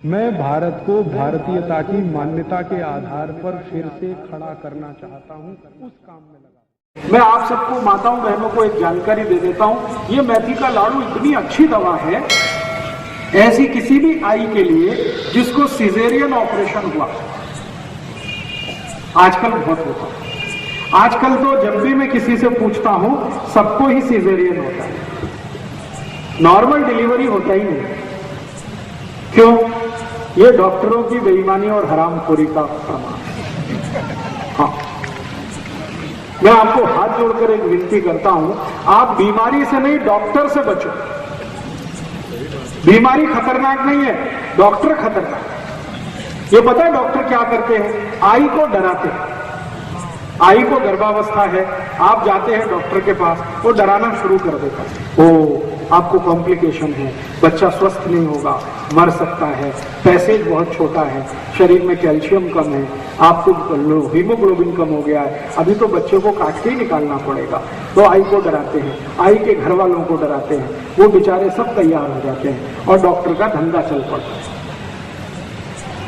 मैं भारत को भारतीयता की मान्यता के आधार पर फिर से खड़ा करना चाहता हूं, उस काम में लगा। मैं आप सबको माताओं बहनों को एक जानकारी दे देता हूं। ये मेथी का लाड़ू इतनी अच्छी दवा है, ऐसी किसी भी आई के लिए जिसको सिजेरियन ऑपरेशन हुआ, आजकल बहुत होता है। आजकल तो जब भी मैं किसी से पूछता हूं, सबको ही सिजेरियन होता है, नॉर्मल डिलीवरी होता ही नहीं। क्यों? ये डॉक्टरों की बेईमानी और हरामखोरी का प्रमाण। हाँ, मैं आपको हाथ जोड़कर एक विनती करता हूं, आप बीमारी से नहीं डॉक्टर से बचो। बीमारी खतरनाक नहीं है, डॉक्टर खतरनाक है। ये पता है डॉक्टर क्या करते हैं? आई को डराते हैं। आई को गर्भावस्था है, आप जाते हैं डॉक्टर के पास, वो डराना शुरू कर देता है। ओ, आपको कॉम्प्लिकेशन है, बच्चा स्वस्थ नहीं होगा, मर सकता है, पैसेज बहुत छोटा है, शरीर में कैल्शियम कम है, आपको हीमोग्लोबिन कम हो गया है, अभी तो बच्चे को काट के ही निकालना पड़ेगा। तो आई को डराते हैं, आई के घर वालों को डराते हैं, वो बेचारे सब तैयार हो जाते हैं और डॉक्टर का धंधा चल पड़ता है।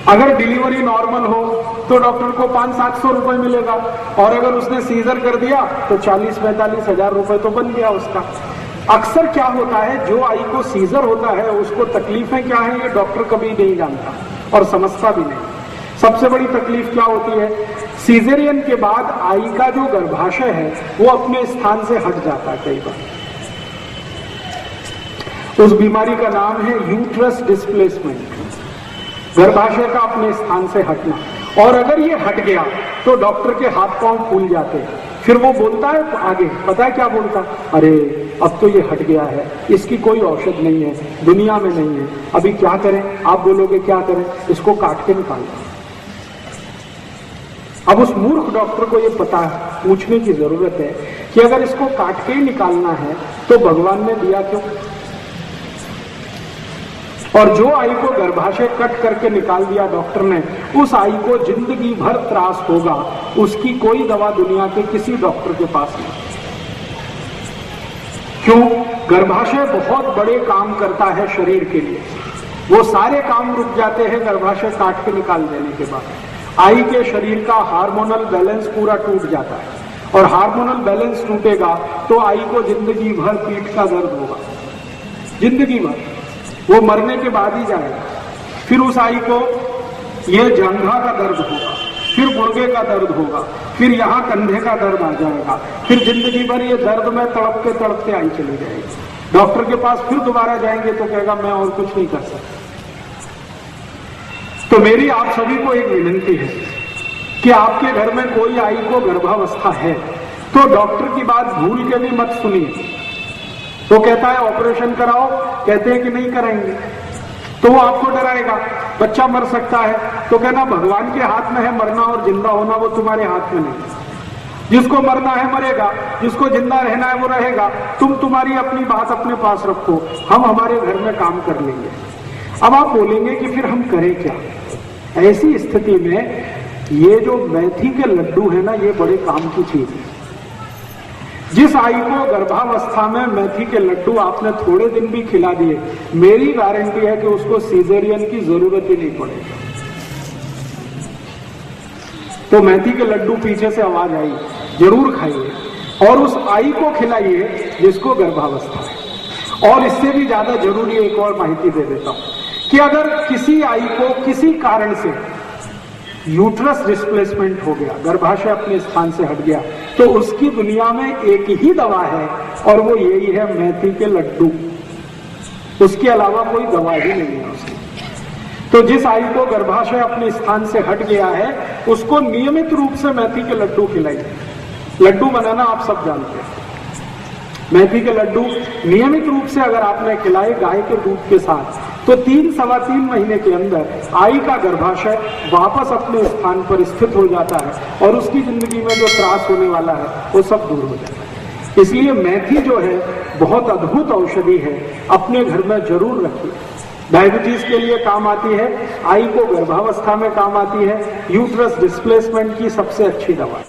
अगर डिलीवरी नॉर्मल हो तो डॉक्टर को 500-700 रुपए मिलेगा, और अगर उसने सीजर कर दिया तो 40-45 हजार रुपए तो बन गया उसका। अक्सर क्या होता है, जो आई को सीजर होता है उसको तकलीफें क्या है ये डॉक्टर कभी नहीं जानता और समझता भी नहीं। सबसे बड़ी तकलीफ क्या होती है? सीजरियन के बाद आई का जो गर्भाशय है वो अपने स्थान से हट जाता है कई बार। उस बीमारी का नाम है यूट्रस डिस्प्लेसमेंट, गर्भाशय का अपने स्थान से हटना। और अगर ये हट गया तो डॉक्टर के हाथ पांव फूल जाते हैं। फिर वो बोलता है आगे, पता है क्या बोलता? अरे अब तो ये हट गया है, इसकी कोई औषध नहीं है, दुनिया में नहीं है, अभी क्या करें? आप बोलोगे क्या करें? इसको काट के निकाल दो। अब उस मूर्ख डॉक्टर को ये पता है, पूछने की जरूरत है कि अगर इसको काट के ही निकालना है तो भगवान ने दिया क्यों? और जो आई को गर्भाशय कट करके निकाल दिया डॉक्टर ने, उस आई को जिंदगी भर त्रास होगा, उसकी कोई दवा दुनिया के किसी डॉक्टर के पास नहीं। क्यों? गर्भाशय बहुत बड़े काम करता है शरीर के लिए, वो सारे काम रुक जाते हैं गर्भाशय काट के निकाल देने के बाद। आई के शरीर का हार्मोनल बैलेंस पूरा टूट जाता है, और हार्मोनल बैलेंस टूटेगा तो आई को जिंदगी भर पीठ का दर्द होगा, जिंदगी भर। वो मरने के बाद ही जाएगा। फिर उस आई को ये जंघा का दर्द होगा, फिर गुर्गे का दर्द होगा, फिर यहाँ कंधे का दर्द आ जाएगा, फिर जिंदगी भर ये दर्द में तड़पते आई चली जाएगी। डॉक्टर के पास फिर दोबारा जाएंगे तो कहेगा मैं और कुछ नहीं कर सकता। तो मेरी आप सभी को एक विनती है कि आपके घर में कोई आई को गर्भावस्था है तो डॉक्टर की बात भूल के भी मत सुनिए। तो कहता है ऑपरेशन कराओ, कहते हैं कि नहीं कराएंगे, तो वो आपको डराएगा, बच्चा मर सकता है, तो कहना भगवान के हाथ में है मरना और जिंदा होना, वो तुम्हारे हाथ में नहीं। जिसको मरना है मरेगा, जिसको जिंदा रहना है वो रहेगा। तुम तुम्हारी अपनी बात अपने पास रखो, हम हमारे घर में काम कर लेंगे। अब आप बोलेंगे कि फिर हम करें क्या? ऐसी स्थिति में ये जो मेथी के लड्डू है ना, ये बड़े काम की चीज है। जिस आई को गर्भावस्था में मेथी के लड्डू आपने थोड़े दिन भी खिला दिए, मेरी गारंटी है कि उसको सीजरियन की जरूरत ही नहीं पड़ेगी। तो मेथी के लड्डू पीछे से आवाज आई, जरूर खाइए और उस आई को खिलाइए जिसको गर्भावस्था है। और इससे भी ज्यादा जरूरी एक और माहिती दे देता हूं कि अगर किसी आई को किसी कारण से यूट्रस डिस्प्लेसमेंट हो गया, गर्भाशय अपने स्थान से हट गया, तो उसकी दुनिया में एक ही दवा है और वो यही है मेथी के लड्डू। उसके अलावा कोई दवा ही नहीं है उसकी। तो जिस आई को गर्भाशय अपने स्थान से हट गया है उसको नियमित रूप से मेथी के लड्डू खिलाइए। लड्डू बनाना आप सब जानते हैं। मेथी के लड्डू नियमित रूप से अगर आपने खिलाए गाय के दूध के साथ, तो 3-3.25 महीने के अंदर आई का गर्भाशय वापस अपने स्थान पर स्थित हो जाता है और उसकी जिंदगी में जो त्रास होने वाला है वो सब दूर हो जाता है। इसलिए मेथी जो है बहुत अद्भुत औषधि है, अपने घर में जरूर रखिए। डायबिटीज के लिए काम आती है, आई को गर्भावस्था में काम आती है, यूट्रस डिस्प्लेसमेंट की सबसे अच्छी दवा।